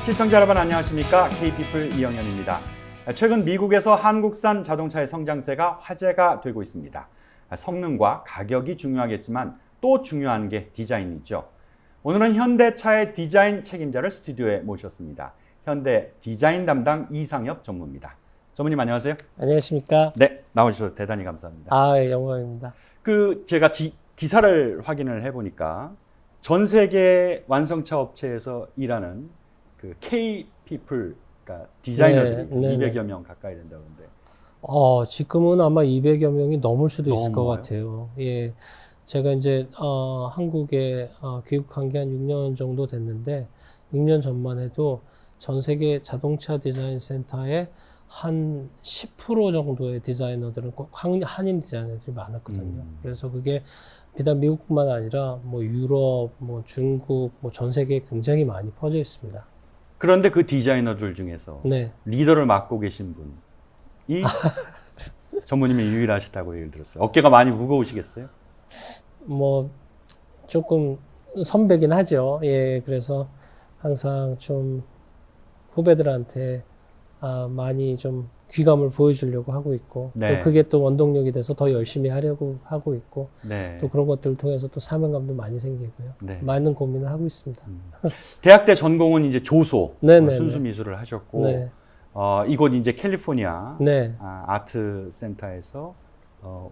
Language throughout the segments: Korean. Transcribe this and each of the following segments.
시청자 여러분 안녕하십니까? K피플 이영현입니다. 최근 미국에서 한국산 자동차의 성장세가 화제가 되고 있습니다. 성능과 가격이 중요하겠지만 또 중요한 게 디자인이죠. 오늘은 현대차의 디자인 책임자를 스튜디오에 모셨습니다. 현대 디자인 담당 이상엽 전무입니다. 전무님 안녕하세요. 안녕하십니까? 네, 나오셔서 대단히 감사합니다. 예, 영광입니다. 제가 기사를 확인을 해보니까 전 세계 완성차 업체에서 일하는 그 K-피플, 그러니까 디자이너들이 200여 명 가까이 된다고 하는데. 지금은 아마 200여 명이 넘을 수도 있을 것 넘어요? 같아요. 예. 제가 이제, 한국에, 귀국한 게 한 6년 정도 됐는데, 6년 전만 해도 전 세계 자동차 디자인 센터에 한 10% 정도의 디자이너들은 꼭 한인 디자이너들이 많았거든요. 그래서 그게 비단 미국뿐만 아니라 뭐 유럽, 뭐 중국, 뭐 전 세계에 굉장히 많이 퍼져 있습니다. 그런데 그 디자이너들 중에서 네. 리더를 맡고 계신 분이 전무님이 유일하시다고 얘기를 들었어요. 어깨가 많이 무거우시겠어요? 뭐 조금 선배긴 하죠. 예, 그래서 항상 좀 후배들한테 많이 좀 귀감을 보여주려고 하고 있고, 네. 또 그게 또 원동력이 돼서 더 열심히 하려고 하고 있고, 네. 또 그런 것들을 통해서 또 사명감도 많이 생기고요. 네. 많은 고민을 하고 있습니다. 대학 때 전공은 이제 조소, 네네네. 순수미술을 하셨고, 네. 이곳 이제 캘리포니아 네. 아트 센터에서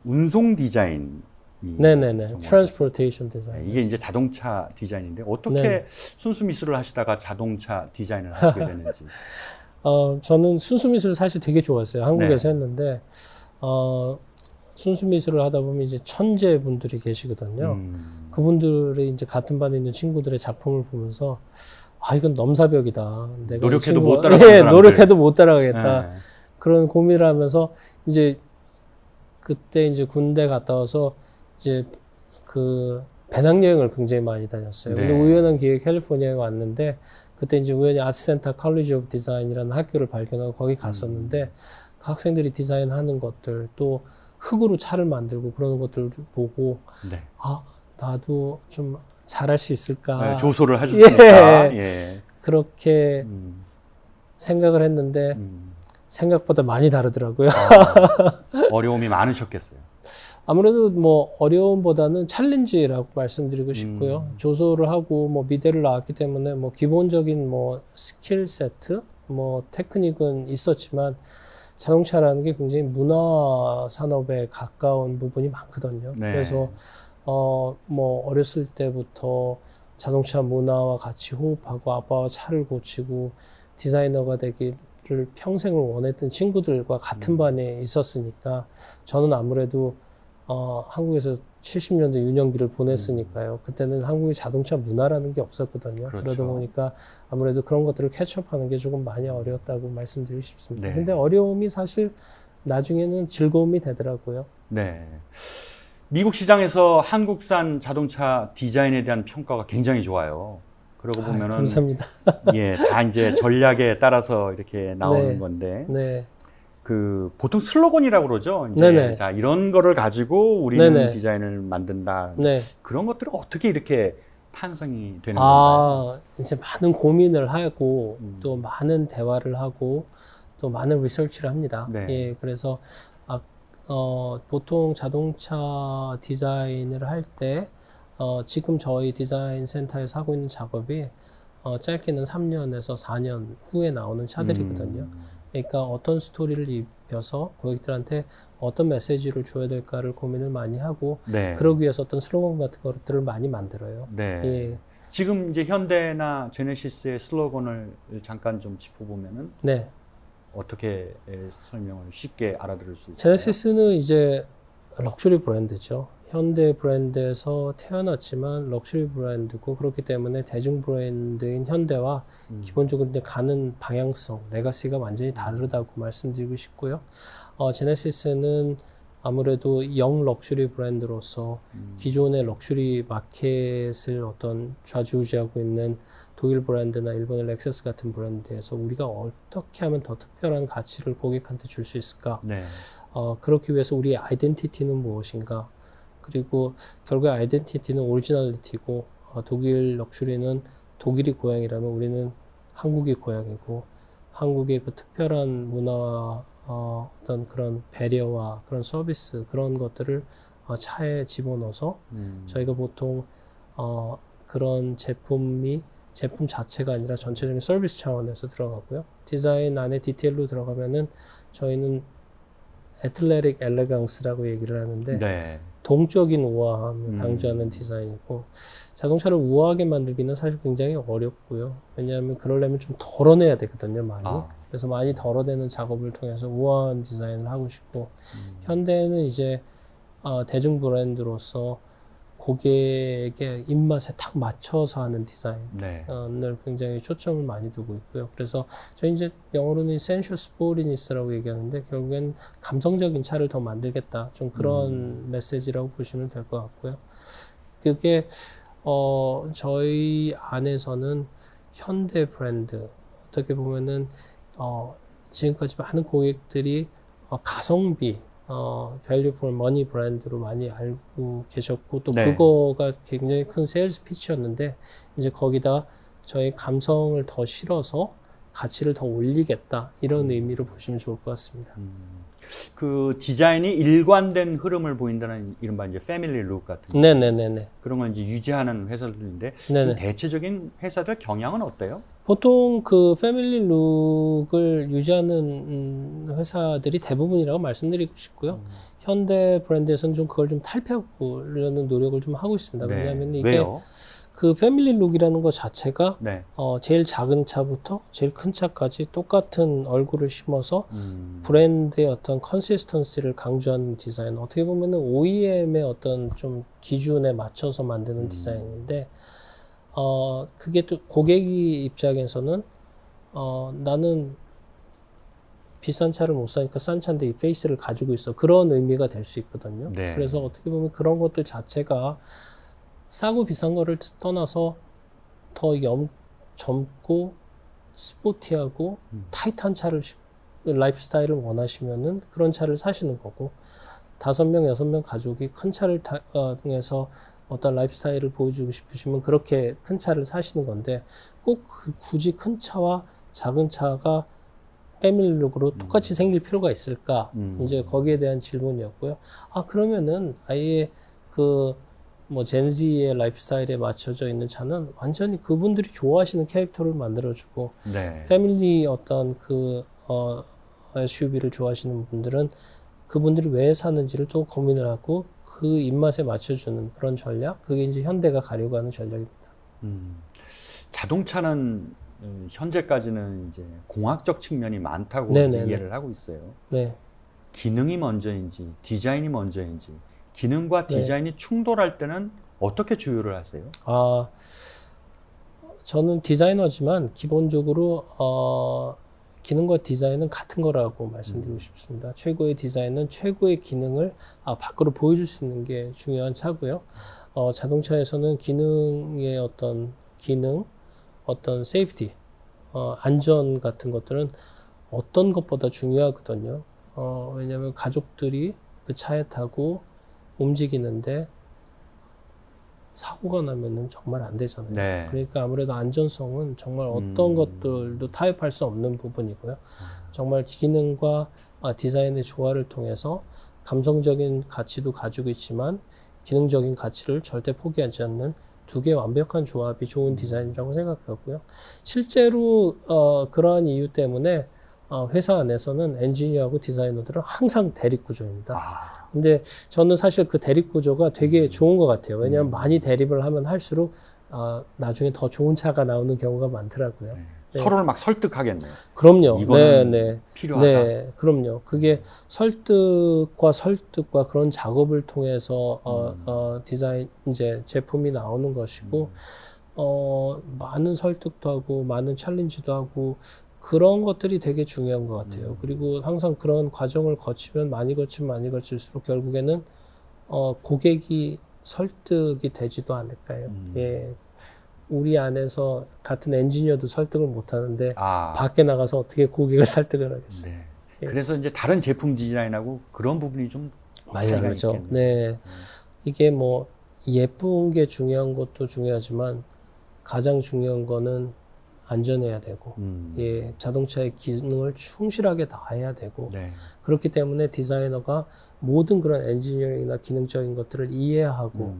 운송 디자인. 네네네. Transportation Design. 이게 이제 자동차 디자인인데 어떻게 네. 순수미술을 하시다가 자동차 디자인을 하시게 됐는지. 저는 순수미술을 사실 되게 좋아했어요. 한국에서 네. 했는데, 순수미술을 하다 보면 이제 천재분들이 계시거든요. 그분들이 이제 같은 반에 있는 친구들의 작품을 보면서, 이건 넘사벽이다. 내가 노력해도 못 따라가는 사람들. 노력해도 못 따라가겠다. 네. 그런 고민을 하면서, 이제, 그때 이제 군대 갔다 와서, 이제, 배낭여행을 굉장히 많이 다녔어요. 네. 근데 우연한 기회에 캘리포니아에 왔는데, 그때 이제 우연히 아트센터 컬리지 오브 디자인이라는 학교를 발견하고 거기 갔었는데, 그 학생들이 디자인하는 것들, 또 흙으로 차를 만들고 그러는 것들을 보고, 네. 나도 좀 잘할 수 있을까. 네, 조소를 하셨으니까. 예. 그렇게 생각을 했는데, 생각보다 많이 다르더라고요. 어려움이 많으셨겠어요. 아무래도 뭐 어려움보다는 챌린지라고 말씀드리고 싶고요. 조소를 하고 뭐 미대를 나왔기 때문에 뭐 기본적인 뭐 스킬 세트, 뭐 테크닉은 있었지만 자동차라는 게 굉장히 문화 산업에 가까운 부분이 많거든요. 네. 그래서 뭐 어렸을 때부터 자동차 문화와 같이 호흡하고 아빠와 차를 고치고 디자이너가 되기를 평생을 원했던 친구들과 같은 반에 있었으니까 저는 아무래도 한국에서 70년대 유년기를 보냈으니까요. 그때는 한국의 자동차 문화라는 게 없었거든요. 그렇죠. 그러다 보니까 아무래도 그런 것들을 캐치업하는 게 조금 많이 어려웠다고 말씀드리고 싶습니다. 네. 근데 어려움이 사실 나중에는 즐거움이 되더라고요. 네. 미국 시장에서 한국산 자동차 디자인에 대한 평가가 굉장히 좋아요. 그러고 보면은 감사합니다. 예, 다 이제 전략에 따라서 이렇게 나오는 네. 건데. 네. 보통 슬로건이라고 그러죠. 이제 네네. 자, 이런 거를 가지고 우리는 네네. 디자인을 만든다. 네. 그런 것들은 어떻게 이렇게 탄생이 되는 건가요? 이제 많은 고민을 하고 또 많은 대화를 하고 또 많은 리서치를 합니다. 네. 예, 그래서 보통 자동차 디자인을 할 때 지금 저희 디자인 센터에서 하고 있는 작업이 짧게는 3년에서 4년 후에 나오는 차들이거든요. 그러니까 어떤 스토리를 입혀서 고객들한테 어떤 메시지를 줘야 될까를 고민을 많이 하고 네. 그러기 위해서 어떤 슬로건 같은 것들을 많이 만들어요. 네. 예. 지금 이제 현대나 제네시스의 슬로건을 잠깐 좀 짚어보면은 네. 어떻게 설명을 쉽게 알아들을 수 있을까요? 제네시스는 이제 럭셔리 브랜드죠. 현대 브랜드에서 태어났지만 럭셔리 브랜드고 그렇기 때문에 대중 브랜드인 현대와 기본적으로 이제 가는 방향성, 레가시가 완전히 다르다고 말씀드리고 싶고요. 제네시스는 아무래도 영 럭셔리 브랜드로서 기존의 럭셔리 마켓을 어떤 좌지우지하고 있는 독일 브랜드나 일본의 렉서스 같은 브랜드에서 우리가 어떻게 하면 더 특별한 가치를 고객한테 줄 수 있을까? 네. 그렇기 위해서 우리의 아이덴티티는 무엇인가? 그리고 결국에 아이덴티티는 오리지널리티고 독일 럭셔리는 독일이 고향이라면 우리는 한국이 고향이고 한국의 그 특별한 문화와 어떤 그런 배려와 그런 서비스 그런 것들을 차에 집어넣어서 저희가 보통 그런 제품 자체가 아니라 전체적인 서비스 차원에서 들어가고요. 디자인 안에 디테일로 들어가면은 저희는 애틀레틱 엘레강스라고 얘기를 하는데 네. 동적인 우아함을 강조하는 디자인이고 자동차를 우아하게 만들기는 사실 굉장히 어렵고요. 왜냐하면 그러려면 좀 덜어내야 되거든요, 많이. 그래서 많이 덜어내는 작업을 통해서 우아한 디자인을 하고 싶고 현대는 이제 대중 브랜드로서 고객의 입맛에 딱 맞춰서 하는 디자인을 네. 굉장히 초점을 많이 두고 있고요. 그래서 저희 이제 영어로는 sensual sportiness라고 얘기하는데 결국엔 감성적인 차를 더 만들겠다. 좀 그런 메시지라고 보시면 될 것 같고요. 그게 저희 안에서는 현대 브랜드 어떻게 보면은 지금까지 많은 고객들이 가성비 value for money 브랜드로 많이 알고 계셨고 또 네. 그거가 굉장히 큰 세일즈 피치였는데 이제 거기다 저희 감성을 더 실어서 가치를 더 올리겠다 이런 의미로 보시면 좋을 것 같습니다. 그 디자인이 일관된 흐름을 보인다는 이른바 이제 패밀리 룩 같은 거. 네네네네. 그런 걸 이제 유지하는 회사들인데 네네. 지금 대체적인 회사들 경향은 어때요? 보통 그 패밀리 룩을 유지하는 회사들이 대부분이라고 말씀드리고 싶고요. 현대 브랜드에서는 좀 그걸 좀 탈피하려는 노력을 좀 하고 있습니다. 네. 왜냐하면 이게 왜요? 그 패밀리 룩이라는 것 자체가 네. 제일 작은 차부터 제일 큰 차까지 똑같은 얼굴을 심어서 브랜드의 어떤 컨시스턴시를 강조하는 디자인. 어떻게 보면은 OEM의 어떤 좀 기준에 맞춰서 만드는 디자인인데 그게 또 고객이 입장에서는 나는 비싼 차를 못 사니까 싼 차인데 이 페이스를 가지고 있어. 그런 의미가 될 수 있거든요. 네. 그래서 어떻게 보면 그런 것들 자체가 싸고 비싼 거를 떠나서 더 젊고 스포티하고 타이트한 차를 라이프 스타일을 원하시면은 그런 차를 사시는 거고 5명, 6명 가족이 큰 차를 통해서 어떤 라이프 스타일을 보여주고 싶으시면 그렇게 큰 차를 사시는 건데 꼭 굳이 큰 차와 작은 차가 패밀리룩으로 똑같이 생길 필요가 있을까? 이제 거기에 대한 질문이었고요. 그러면은 아예 젠지의 라이프 스타일에 맞춰져 있는 차는 완전히 그분들이 좋아하시는 캐릭터를 만들어주고 네. 패밀리 어떤 SUV를 좋아하시는 분들은 그분들이 왜 사는지를 또 고민을 하고 그 입맛에 맞춰주는 그런 전략, 그게 이제 현대가 가려고 하는 전략입니다. 자동차는 현재까지는 이제 공학적 측면이 많다고 네네네. 이해를 하고 있어요. 네. 기능이 먼저인지 디자인이 먼저인지 기능과 네. 디자인이 충돌할 때는 어떻게 조율을 하세요? 저는 디자이너지만 기본적으로 기능과 디자인은 같은 거라고 말씀드리고 싶습니다. 최고의 디자인은 최고의 기능을 밖으로 보여줄 수 있는 게 중요한 차고요. 자동차에서는 기능의 어떤 기능, 어떤 세이프티, 안전 같은 것들은 어떤 것보다 중요하거든요. 왜냐하면 가족들이 그 차에 타고 움직이는데 사고가 나면은 정말 안 되잖아요. 네. 그러니까 아무래도 안전성은 정말 어떤 것들도 타협할 수 없는 부분이고요. 정말 기능과 디자인의 조화를 통해서 감성적인 가치도 가지고 있지만 기능적인 가치를 절대 포기하지 않는 두 개의 완벽한 조합이 좋은 디자인이라고 생각하고요. 실제로 그러한 이유 때문에 회사 안에서는 엔지니어하고 디자이너들은 항상 대립구조입니다. 근데 저는 사실 그 대립구조가 되게 좋은 것 같아요. 왜냐하면 많이 대립을 하면 할수록 나중에 더 좋은 차가 나오는 경우가 많더라고요. 네. 서로를 막 설득하겠네요. 그럼요. 이거는 필요하다. 네, 그럼요. 그게 설득과 그런 작업을 통해서 디자인 이제 제품이 나오는 것이고 많은 설득도 하고 많은 챌린지도 하고 그런 것들이 되게 중요한 것 같아요. 그리고 항상 그런 과정을 거치면 많이 거칠수록 결국에는 고객이 설득이 되지도 않을까요? 예. 우리 안에서 같은 엔지니어도 설득을 못 하는데 밖에 나가서 어떻게 고객을 설득을 하겠어요? 네. 예. 그래서 이제 다른 제품 디자인하고 그런 부분이 좀 많이 차이가 다르죠. 있겠네요. 네. 이게 뭐 예쁜 게 중요한 것도 중요하지만 가장 중요한 거는 안전해야 되고, 예, 자동차의 기능을 충실하게 다해야 되고, 네. 그렇기 때문에 디자이너가 모든 그런 엔지니어링이나 기능적인 것들을 이해하고,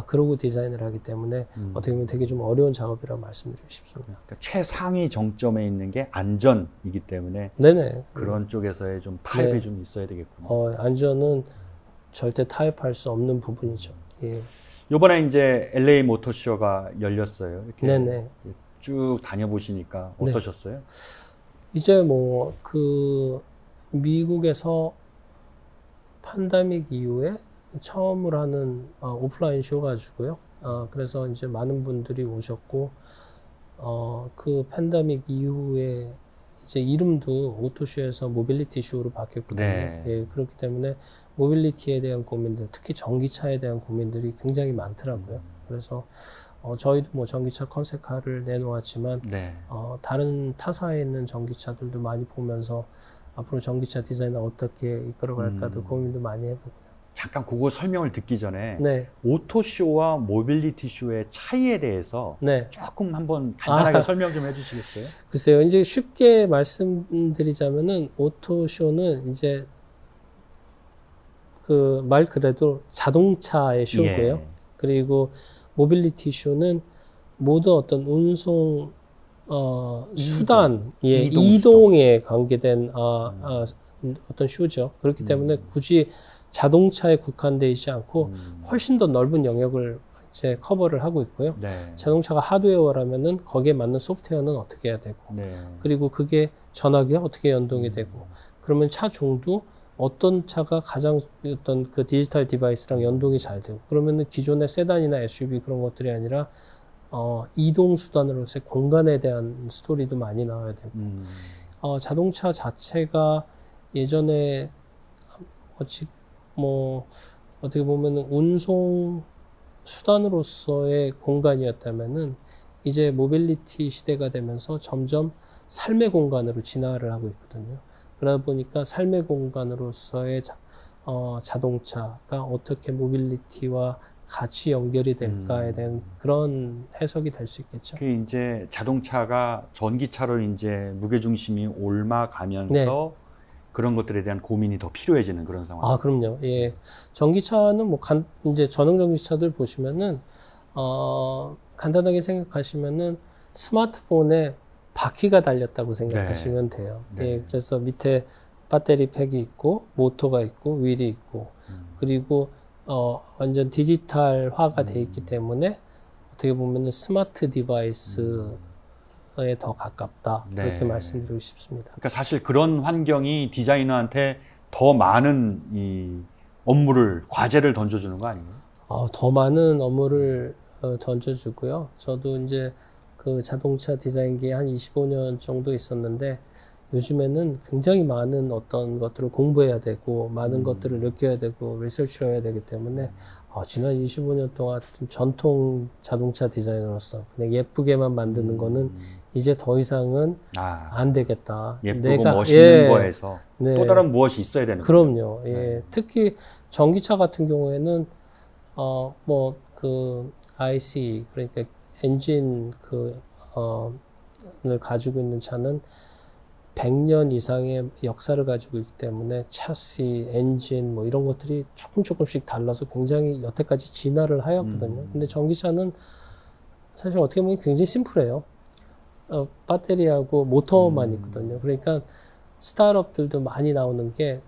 그러고 디자인을 하기 때문에 어떻게 보면 되게 좀 어려운 작업이라고 말씀드리고 싶습니다. 그러니까 최상위 정점에 있는 게 안전이기 때문에 네네. 그런 쪽에서의 좀 타협이 네. 좀 있어야 되겠군요. 안전은 절대 타협할 수 없는 부분이죠. 예. 이번에 이제 LA 모터쇼가 열렸어요. 이렇게 네네. 쭉 다녀보시니까 네. 어떠셨어요? 이제 뭐, 미국에서 팬데믹 이후에 처음으로 하는 오프라인 쇼 가지고요. 그래서 이제 많은 분들이 오셨고, 그 팬데믹 이후에 이제 이름도 오토쇼에서 모빌리티 쇼로 바뀌었거든요. 네. 예, 그렇기 때문에 모빌리티에 대한 고민들, 특히 전기차에 대한 고민들이 굉장히 많더라고요. 그래서 저희도 뭐 전기차 컨셉카를 내놓았지만 네. 다른 타사에 있는 전기차들도 많이 보면서 앞으로 전기차 디자인을 어떻게 이끌어갈까도 고민도 많이 해보고요. 잠깐 그거 설명을 듣기 전에 네, 오토쇼와 모빌리티 쇼의 차이에 대해서 네. 조금 한번 간단하게 설명 좀 해주시겠어요? 글쎄요, 이제 쉽게 말씀드리자면은 오토쇼는 이제 그 말 그대로 자동차의 쇼고요. 예. 그리고 모빌리티 쇼는 모든 어떤 운송 수단, 예, 이동에 관계된 어떤 쇼죠. 그렇기 때문에 굳이 자동차에 국한되어 있지 않고 훨씬 더 넓은 영역을 이제 커버를 하고 있고요. 네. 자동차가 하드웨어라면은 거기에 맞는 소프트웨어는 어떻게 해야 되고, 네. 그리고 그게 전화기와 어떻게 연동이 되고, 그러면 차종도 어떤 차가 가장 어떤 그 디지털 디바이스랑 연동이 잘 되고, 그러면은 기존의 세단이나 SUV 그런 것들이 아니라 이동 수단으로서의 공간에 대한 스토리도 많이 나와야 되고, 자동차 자체가 예전에 어떻게 보면 운송 수단으로서의 공간이었다면은 이제 모빌리티 시대가 되면서 점점 삶의 공간으로 진화를 하고 있거든요. 그러다 보니까 삶의 공간으로서의 자동차가 어떻게 모빌리티와 같이 연결이 될까에 대한 그런 해석이 될 수 있겠죠. 그 이제 자동차가 전기차로 이제 무게중심이 올라가면서 네. 그런 것들에 대한 고민이 더 필요해지는 그런 상황. 그럼요. 예. 전기차는 뭐 이제 전용 전기차들 보시면은 간단하게 생각하시면은 스마트폰에 바퀴가 달렸다고 생각하시면 돼요. 네. 예. 그래서 밑에 배터리 팩이 있고 모터가 있고 휠이 있고 그리고 완전 디지털화가 돼 있기 때문에 어떻게 보면은 스마트 디바이스에 더 가깝다. 네. 그렇게 말씀드리고 싶습니다. 그러니까 사실 그런 환경이 디자이너한테 더 많은 이 업무를, 과제를 던져주는 거 아니에요? 더 많은 업무를 던져주고요. 저도 이제 그 자동차 디자인계에 한 25년 정도 있었는데 요즘에는 굉장히 많은 어떤 것들을 공부해야 되고 많은 것들을 느껴야 되고 리서치를 해야 되기 때문에 지난 25년 동안 좀 전통 자동차 디자이너로서 그냥 예쁘게만 만드는 거는 이제 더 이상은 안 되겠다. 예쁘고 멋있는 거에서 네. 또 다른 무엇이 있어야 되는 거죠. 그럼요. 예. 네. 특히 전기차 같은 경우에는 IC 그러니까 엔진 를 가지고 있는 차는 100년 이상의 역사를 가지고 있기 때문에 차시, 엔진 뭐 이런 것들이 조금씩 달라서 굉장히 여태까지 진화를 하였거든요. 근데 전기차는 사실 어떻게 보면 굉장히 심플해요. 배터리하고 모터만 있거든요. 그러니까 스타트업들도 많이 나오는 게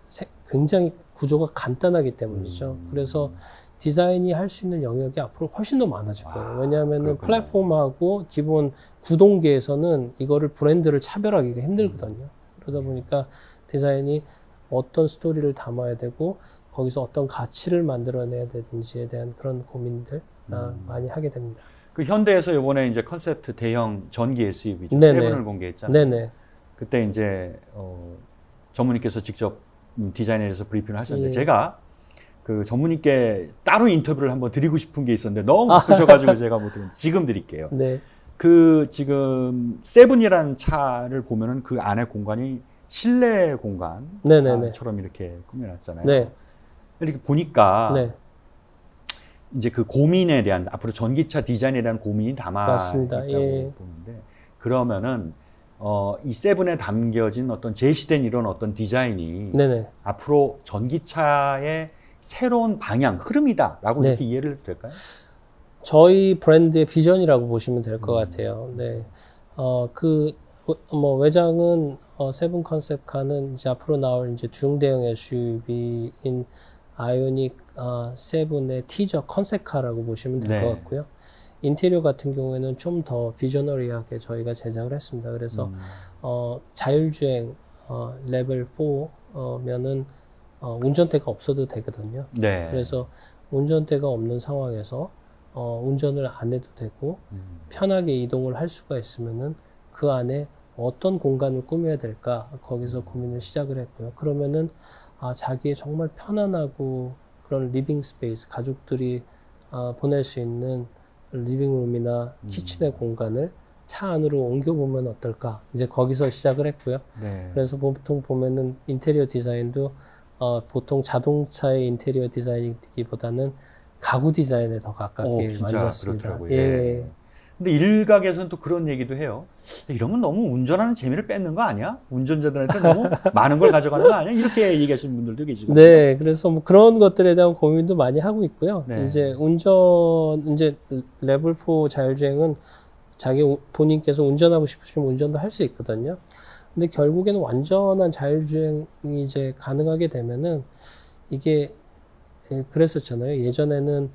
굉장히 구조가 간단하기 때문이죠. 그래서 디자인이 할 수 있는 영역이 앞으로 훨씬 더 많아질 거예요. 왜냐하면 플랫폼하고 기본 구동계에서는 이거를 브랜드를 차별하기가 힘들거든요. 그러다 보니까 디자인이 어떤 스토리를 담아야 되고 거기서 어떤 가치를 만들어내야 되는지에 대한 그런 고민들 많이 하게 됩니다. 그 현대에서 이번에 이제 컨셉트 대형 전기 SUV죠. 네네. 세븐을 공개했잖아요. 네네. 그때 이제 전무님께서 직접 디자인에 대해서 브리핑을 하셨는데 예. 제가 그 전무님께 따로 인터뷰를 한번 드리고 싶은 게 있었는데 너무 바쁘셔가지고 제가 못 드렸는데 지금 드릴게요. 네. 그 지금 세븐이라는 차를 보면은 그 안에 공간이 실내 공간처럼 이렇게 꾸며놨잖아요. 네. 이렇게 보니까 네. 이제 그 고민에 대한 앞으로 전기차 디자인에 대한 고민이 담아 맞습니다. 있다고 예. 보는데 그러면은 이 세븐에 담겨진 어떤 제시된 이런 어떤 디자인이 네네. 앞으로 전기차의 새로운 방향, 흐름이다라고 네. 이렇게 이해를 해도 될까요? 저희 브랜드의 비전이라고 보시면 될 것 같아요. 네. 뭐 외장은 세븐 컨셉카는 이제 앞으로 나올 이제 중대형 SUV인 아이오닉 7의 티저 컨셉카라고 보시면 될 것 네. 같고요. 인테리어 같은 경우에는 좀 더 비저너리하게 저희가 제작을 했습니다. 그래서 자율주행 레벨 4면은 운전대가 없어도 되거든요. 네. 그래서 운전대가 없는 상황에서 운전을 안 해도 되고 편하게 이동을 할 수가 있으면은 그 안에 어떤 공간을 꾸며야 될까 거기서 고민을 시작을 했고요. 그러면은 자기의 정말 편안하고 그런 리빙 스페이스 가족들이 보낼 수 있는 리빙룸이나 키친의 공간을 차 안으로 옮겨보면 어떨까 이제 거기서 시작을 했고요. 네. 그래서 보통 보면은 인테리어 디자인도 보통 자동차의 인테리어 디자인이기보다는 가구 디자인에 더 가깝게 진짜 만졌습니다. 그렇더라고요. 예. 근데 일각에서는 또 그런 얘기도 해요. 이러면 너무 운전하는 재미를 뺏는 거 아니야? 운전자들한테 너무 많은 걸 가져가는 거 아니야? 이렇게 얘기하시는 분들도 계시거든요. 네, 그래서 뭐 그런 것들에 대한 고민도 많이 하고 있고요. 네. 이제 레벨 4 자율주행은 본인께서 운전하고 싶으시면 운전도 할 수 있거든요. 근데 결국에는 완전한 자율주행이 이제 가능하게 되면은 이게 그랬었잖아요. 예전에는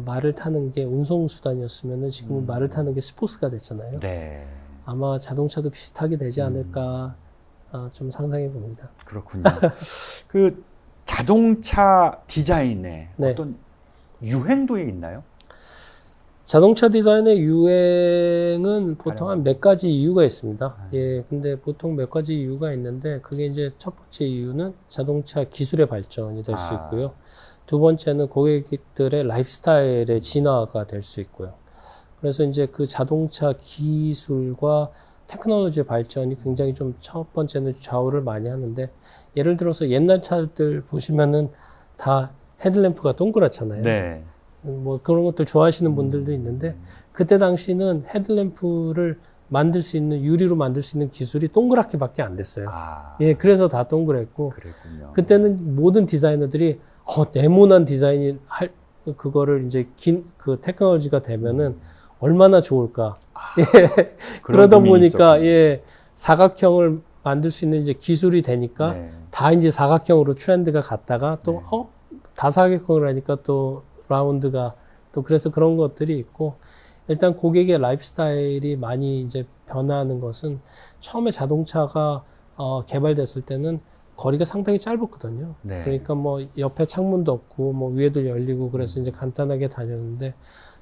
말을 타는 게 운송수단이었으면은 지금은 말을 타는 게 스포츠가 됐잖아요. 네. 아마 자동차도 비슷하게 되지 않을까 좀 상상해 봅니다. 그렇군요. 그 자동차 디자인에 네. 어떤 유행도 있나요? 자동차 디자인의 유행은 보통 한 몇 가지 이유가 있습니다. 예, 근데 보통 몇 가지 이유가 있는데 그게 이제 첫 번째 이유는 자동차 기술의 발전이 될 수 있고요. 두 번째는 고객들의 라이프스타일의 진화가 될 수 있고요. 그래서 이제 그 자동차 기술과 테크놀로지의 발전이 굉장히 좀 첫 번째는 좌우를 많이 하는데 예를 들어서 옛날 차들 보시면은 다 헤드램프가 동그랗잖아요. 네. 뭐 그런 것들 좋아하시는 분들도 있는데 그때 당시는 헤드램프를 만들 수 있는 유리로 만들 수 있는 기술이 동그랗게밖에 안 됐어요. 예, 그래서 다 동그랬고 그랬군요. 그때는 모든 디자이너들이 네모난 디자인이 그거를 이제 그 테크놀로지가 되면은 얼마나 좋을까. 예. 그러다 보니까 예, 사각형을 만들 수 있는 이제 기술이 되니까 네. 다 이제 사각형으로 트렌드가 갔다가 또 다사각형을 하니까 또 라운드가 또 그래서 그런 것들이 있고 일단 고객의 라이프스타일이 많이 이제 변화하는 것은 처음에 자동차가 개발됐을 때는 거리가 상당히 짧았거든요. 네. 그러니까 뭐 옆에 창문도 없고 뭐 위에도 열리고 그래서 이제 간단하게 다녔는데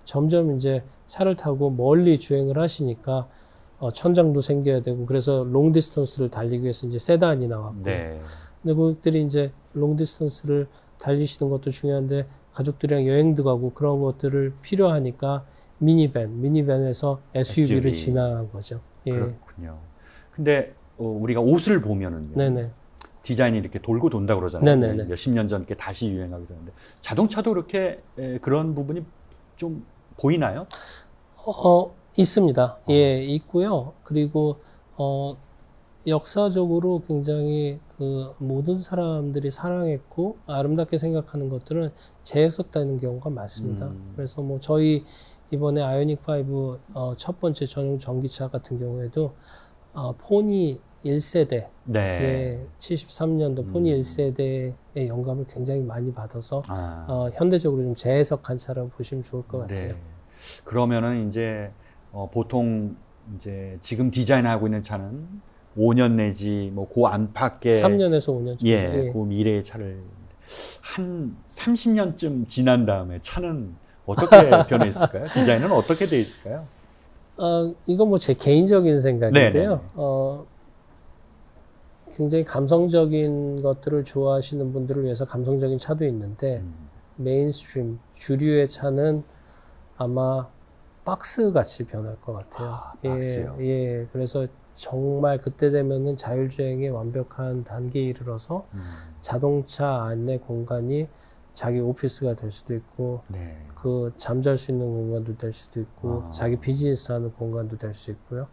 점점 이제 차를 타고 멀리 주행을 하시니까 천장도 생겨야 되고 그래서 롱 디스턴스를 달리기 위해서 이제 세단이 나왔고 네. 근데 고객들이 이제 롱 디스턴스를 달리시는 것도 중요한데 가족들이랑 여행도 가고 그런 것들을 필요하니까 미니밴에서 SUV를 SUV. 진화한 거죠. 예. 그렇군요. 근데 우리가 옷을 보면은요. 네네. 디자인이 이렇게 돌고 돈다 그러잖아요. 네네네. 몇십 년 전 이렇게 다시 유행하게 되는데 자동차도 그렇게 그런 부분이 좀 보이나요? 있습니다. 예, 있고요. 그리고 역사적으로 굉장히 그 모든 사람들이 사랑했고 아름답게 생각하는 것들은 재해석되는 경우가 많습니다. 그래서 뭐 저희 이번에 아이오닉 5 첫 번째 전용 전기차 같은 경우에도 포니 1세대, 네. 예, 73년도 포니 1세대의 영감을 굉장히 많이 받아서 현대적으로 좀 재해석한 차라고 보시면 좋을 것 같아요. 네. 그러면은 이제 보통 이제 지금 디자인하고 있는 차는 5년 내지 뭐 그 안팎의 3년에서 5년 정도. 예, 그 미래의 차를 한 30년쯤 지난 다음에 차는 어떻게 변해 있을까요? 디자인은 어떻게 돼 있을까요? 이건 뭐 제 개인적인 생각인데요. 네네. 굉장히 감성적인 것들을 좋아하시는 분들을 위해서 감성적인 차도 있는데 메인스트림 주류의 차는 아마 박스 같이 변할 것 같아요. 박스요? 예. 그래서 정말 그때 되면은 자율주행의 완벽한 단계에 이르러서 자동차 안의 공간이 자기 오피스가 될 수도 있고 네. 그 잠잘 수 있는 공간도 될 수도 있고 자기 비즈니스 하는 공간도 될 수 있고요.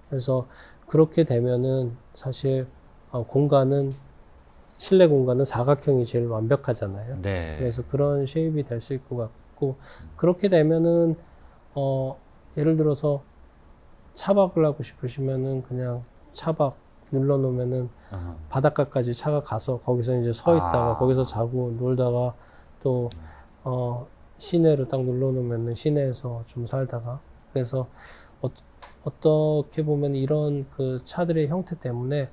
그래서 그렇게 되면은 사실 공간은 실내 공간은 사각형이 제일 완벽하잖아요. 네. 그래서 그런 쉐입이 될 수 있을 것 같고 그렇게 되면은 예를 들어서 차박을 하고 싶으시면은 그냥 차박 눌러놓으면은 바닷가까지 차가 가서 거기서 이제 서 있다가 거기서 자고 놀다가 또 시내로 딱 눌러놓으면은 시내에서 좀 살다가 그래서 어떻게 보면 이런 그 차들의 형태 때문에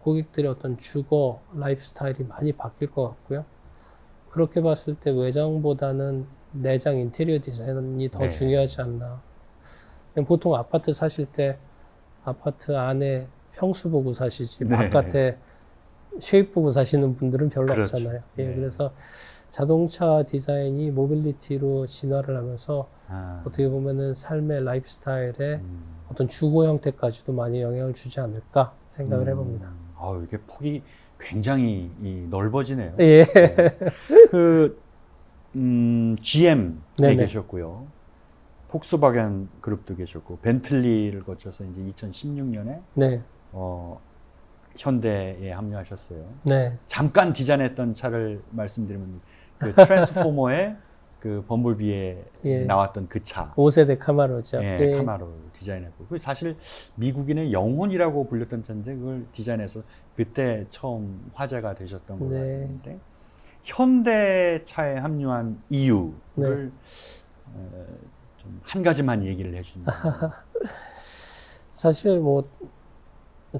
고객들의 어떤 주거 라이프 스타일이 많이 바뀔 것 같고요. 그렇게 봤을 때 외장보다는 내장 인테리어 디자인이 더 네. 중요하지 않나. 보통 아파트 사실 때 아파트 안에 평수 보고 사시지 네. 바깥에 쉐입 보고 사시는 분들은 별로 그렇죠. 없잖아요. 예, 네. 그래서 자동차 디자인이 모빌리티로 진화를 하면서 어떻게 보면은 삶의 라이프 스타일에 어떤 주거 형태까지도 많이 영향을 주지 않을까 생각을 해봅니다. 이게 폭이 굉장히 넓어지네요. 예. 네. GM에 네네. 계셨고요. 폭스바겐 그룹도 계셨고, 벤틀리를 거쳐서 이제 2016년에 네. 현대에 합류하셨어요. 네. 잠깐 디자인했던 차를 말씀드리면 그 트랜스포머의 그 범블비에 예. 나왔던 그 차. 5세대 카마로죠. 예, 예. 카마로 디자인했고, 그 사실 미국인의 영혼이라고 불렸던 차인데 그걸 디자인해서 그때 처음 화제가 되셨던 걸로 알고 있는데 현대차에 합류한 이유를 좀 한 가지만 얘기를 해주신다면. 사실 뭐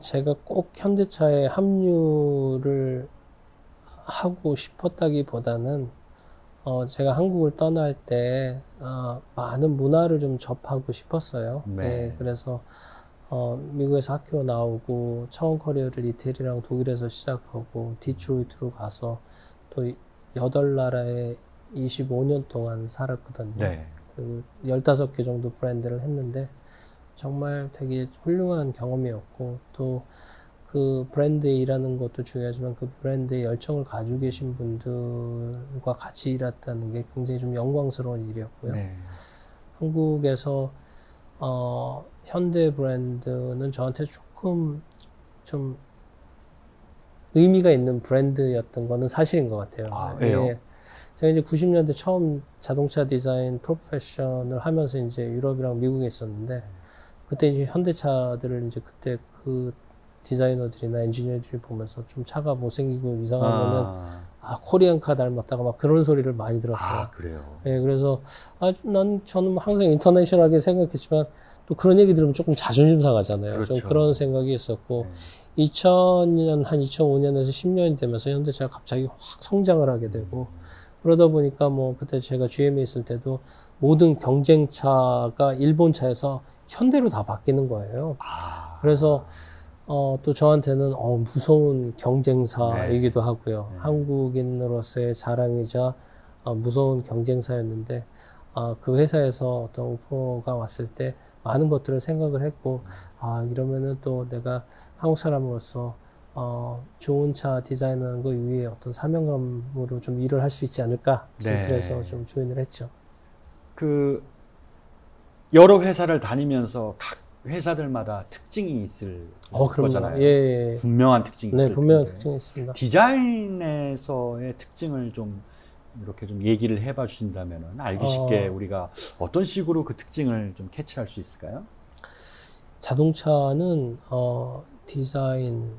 제가 꼭 현대차에 합류를 하고 싶었다기보다는 제가 한국을 떠날 때 많은 문화를 좀 접하고 싶었어요. 네. 예, 그래서 미국에서 학교 나오고 처음 커리어를 이태리랑 독일에서 시작하고 디트로이트로 가서 또 8나라에 25년 동안 살았거든요. 네. 그리고 15개 정도 브랜드를 했는데 정말 되게 훌륭한 경험이었고 또 그 브랜드에 일하는 것도 중요하지만 그 브랜드에 열정을 가지고 계신 분들과 같이 일했다는 게 굉장히 좀 영광스러운 일이었고요. 네. 한국에서 현대 브랜드는 저한테 조금 좀 의미가 있는 브랜드였던 거는 사실인 것 같아요. 왜요? 예. 제가 이제 90년대 처음 자동차 디자인 프로페셔널을 하면서 이제 유럽이랑 미국에 있었는데 그때 이제 현대차들을 이제 그때 그 디자이너들이나 엔지니어들이 보면서 좀 차가 못생기고 이상하면은 코리안카 닮았다가 막 그런 소리를 많이 들었어요. 그래요. 예, 그래서 저는 항상 인터내셔널하게 생각했지만 또 그런 얘기 들으면 조금 자존심 상하잖아요. 그렇죠. 좀 그런 생각이 있었고 2000년 한 2005년에서 10년이 되면서 현대차가 갑자기 확 성장을 하게 되고 그러다 보니까 뭐 그때 제가 GM에 있을 때도 모든 경쟁차가 일본 차에서 현대로 다 바뀌는 거예요. 그래서 또 저한테는 무서운 경쟁사이기도 하고요. 한국인으로서의 자랑이자 무서운 경쟁사였는데 그 회사에서 어떤 오퍼가 왔을 때 많은 것들을 생각을 했고 이러면은 또 내가 한국 사람으로서 좋은 차 디자인하는 거 위에 어떤 사명감으로 좀 일을 할 수 있지 않을까. 그래서 좀 조인을 했죠. 그 여러 회사를 다니면서 각 회사들마다 특징이 있을 거잖아요. 예. 분명한 특징이 있을 분명한 텐데. 특징이 있습니다. 디자인에서의 특징을 좀 이렇게 좀 얘기를 해봐 주신다면 알기 쉽게 우리가 어떤 식으로 그 특징을 좀 캐치할 수 있을까요? 자동차는 디자인이기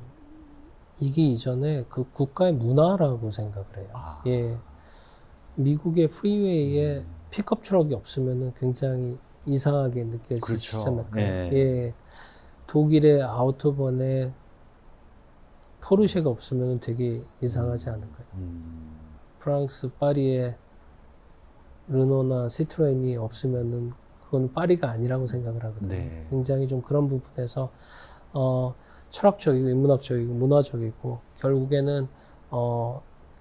이전에 그 국가의 문화라고 생각을 해요. 예. 미국의 프리웨이에 픽업 트럭이 없으면은 굉장히 이상하게 느껴지잖아요. 그렇죠. 네. 예. 독일의 아우토번에 포르쉐가 없으면 되게 이상하지 않을까요? 프랑스 파리에 르노나 시트로엔이 없으면은 그건 파리가 아니라고 생각을 하거든요. 네. 굉장히 좀 그런 부분에서 철학적이고 인문학적이고 문화적이고 결국에는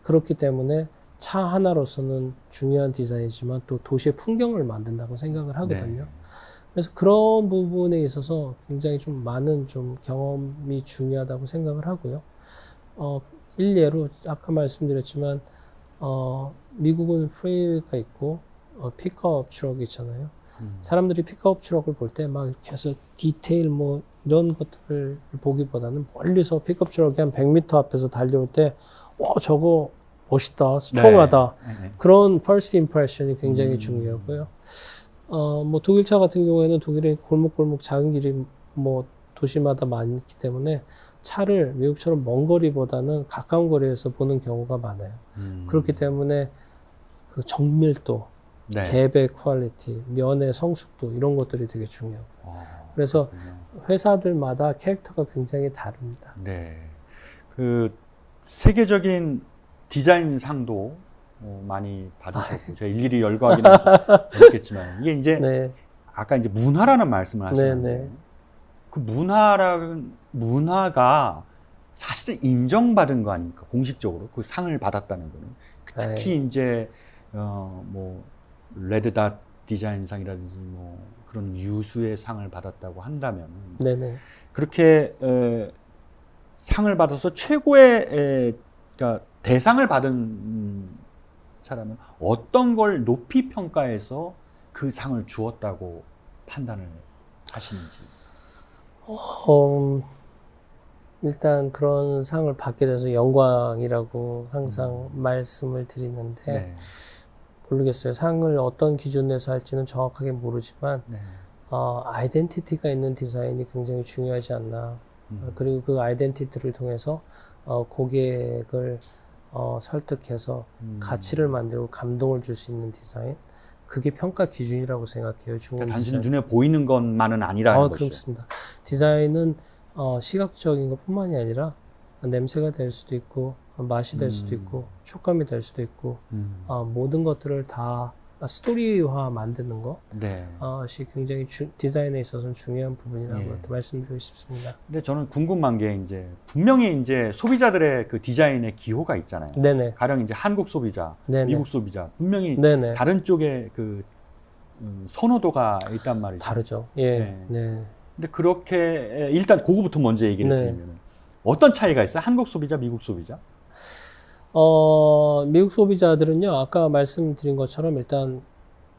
그렇기 때문에 차 하나로서는 중요한 디자인이지만 또 도시의 풍경을 만든다고 생각을 하거든요. 그래서 그런 부분에 있어서 굉장히 좀 많은 좀 경험이 중요하다고 생각을 하고요. 일례로 아까 말씀드렸지만 미국은 프리웨이가 있고 픽업 트럭이 있잖아요. 사람들이 픽업 트럭을 볼 때 막 이렇게 해서 디테일 뭐 이런 것들을 보기보다는 멀리서 픽업 트럭이 한 100m 앞에서 달려올 때 와, 저거 멋있다, 스트롱하다. 네. 그런 first impression이 굉장히 중요하고요. 뭐 독일차 같은 경우에는 독일의 골목골목 작은 길이 뭐 도시마다 많기 때문에 차를 미국처럼 먼 거리보다는 가까운 거리에서 보는 경우가 많아요. 그렇기 때문에 그 정밀도, 네. 갭의 퀄리티, 면의 성숙도 이런 것들이 되게 중요해요. 그래서 회사들마다 캐릭터가 굉장히 다릅니다. 네. 그 세계적인 디자인상도 많이 받으셨고 제가 일일이 열거하기는 어렵겠지만 이게 이제 네. 아까 이제 문화라는 말씀을 하셨는데 네. 그 문화가 사실은 인정받은 거 아닙니까? 공식적으로 그 상을 받았다는 거는 특히 이제 뭐 레드닷 디자인상이라든지 뭐 그런 유수의 상을 받았다고 한다면 네네. 그렇게 상을 받아서 최고의 그러니까 대상을 받은 사람은 어떤 걸 높이 평가해서 그 상을 주었다고 판단을 하시는지. 일단 그런 상을 받게 돼서 영광이라고 항상 말씀을 드리는데 네. 모르겠어요. 상을 어떤 기준에서 할지는 정확하게 모르지만 네. 아이덴티티가 있는 디자인이 굉장히 중요하지 않나. 그리고 그 아이덴티티를 통해서 고객을 설득해서 가치를 만들고 감동을 줄 수 있는 디자인. 그게 평가 기준이라고 생각해요. 그러니까 단순히 눈에 보이는 것만은 아니라는 거죠. 그렇습니다. 디자인은 시각적인 것뿐만이 아니라 냄새가 될 수도 있고 맛이 될 수도 있고 촉감이 될 수도 있고 모든 것들을 다 스토리화 만드는 것이 굉장히 디자인에 있어서는 중요한 부분이라고 말씀드리고 싶습니다. 근데 저는 궁금한 게 이제 분명히 이제 소비자들의 그 디자인의 기호가 있잖아요. 네네. 가령 이제 한국 소비자, 네네. 미국 소비자 분명히 네네. 다른 쪽에 그 선호도가 있단 말이죠. 다르죠. 예. 네. 네. 근데 그렇게 일단 그거부터 먼저 얘기를 드리면 어떤 차이가 있어요? 한국 소비자, 미국 소비자? 미국 소비자들은요, 아까 말씀드린 것처럼 일단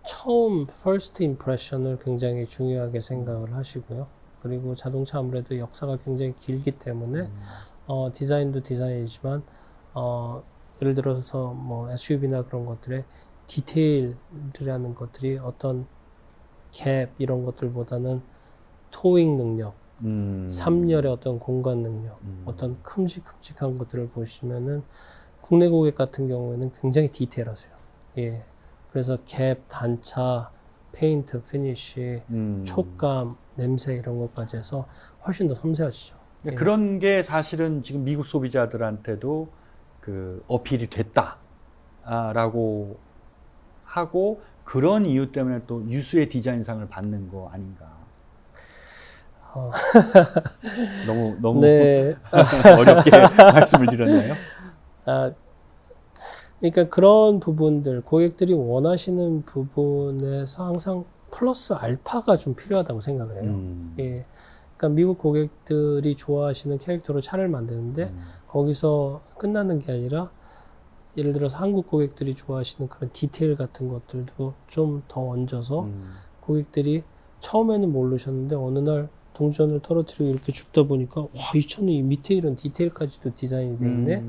처음 first impression을 굉장히 중요하게 생각을 하시고요. 그리고 자동차 아무래도 역사가 굉장히 길기 때문에 디자인도 디자인이지만 예를 들어서 뭐 SUV나 그런 것들의 디테일이라는 것들이 어떤 갭 이런 것들보다는 토잉 능력, 3열의 어떤 공간 능력, 어떤 큼직큼직한 것들을 보시면은 국내 고객 같은 경우에는 굉장히 디테일하세요. 예. 그래서 갭, 단차, 페인트, 피니쉬, 촉감, 냄새 이런 것까지 해서 훨씬 더 섬세하시죠. 예. 그런 게 사실은 지금 미국 소비자들한테도 그 어필이 됐다라고 하고 그런 이유 때문에 또 유수의 디자인상을 받는 거 아닌가. 너무 네. 어렵게 말씀을 드렸나요? 그러니까 그런 부분들, 고객들이 원하시는 부분에서 항상 플러스 알파가 좀 필요하다고 생각을 해요. 예. 그러니까 미국 고객들이 좋아하시는 캐릭터로 차를 만드는데 거기서 끝나는 게 아니라 예를 들어서 한국 고객들이 좋아하시는 그런 디테일 같은 것들도 좀 더 얹어서 고객들이 처음에는 모르셨는데 어느 날 동전을 떨어뜨리고 이렇게 줍다 보니까 와, 이 차는 이 밑에 이런 디테일까지도 디자인이 돼 있네.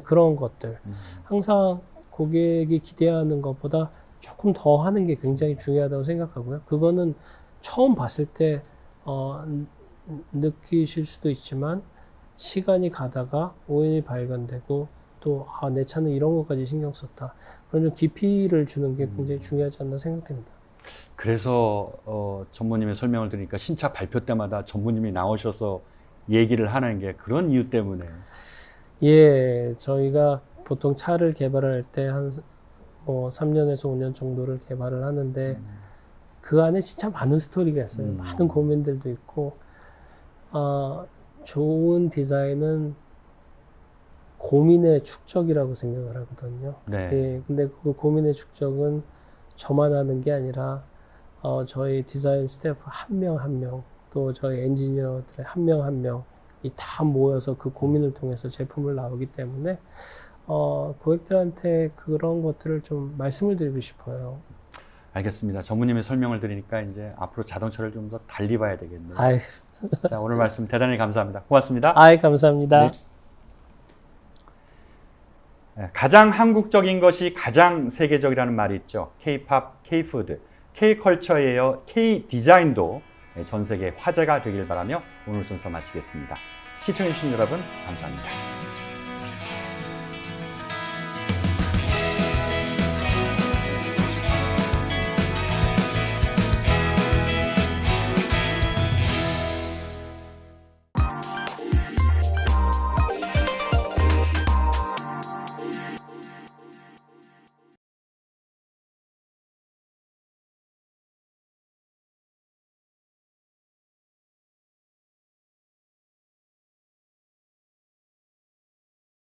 그런 것들. 항상 고객이 기대하는 것보다 조금 더 하는 게 굉장히 중요하다고 생각하고요. 그거는 처음 봤을 때 느끼실 수도 있지만 시간이 가다가 오인이 발견되고 또 내 차는 이런 것까지 신경 썼다. 그런 좀 깊이를 주는 게 굉장히 중요하지 않나 생각됩니다. 그래서 전무님의 설명을 들으니까 신차 발표 때마다 전무님이 나오셔서 얘기를 하는 게 그런 이유 때문에. 예, 저희가 보통 차를 개발할 때 한 뭐 3년에서 5년 정도를 개발을 하는데 그 안에 진짜 많은 스토리가 있어요. 많은 고민들도 있고 좋은 디자인은 고민의 축적이라고 생각을 하거든요. 네. 예, 근데 그 고민의 축적은 저만 하는 게 아니라 저희 디자인 스태프 한 명 한 명, 또 저희 엔지니어들의 한 명 한 명이 다 모여서 그 고민을 통해서 제품을 나오기 때문에 고객들한테 그런 것들을 좀 말씀을 드리고 싶어요. 알겠습니다. 전무님의 설명을 들으니까 이제 앞으로 자동차를 좀 더 달리 봐야 되겠네요. 아이, 자, 오늘 말씀 대단히 감사합니다. 고맙습니다. 감사합니다. 네. 가장 한국적인 것이 가장 세계적이라는 말이 있죠. K-팝, K-푸드, K-컬처에 이어 K-디자인도 전 세계 화제가 되길 바라며 오늘 순서 마치겠습니다. 시청해주신 여러분 감사합니다.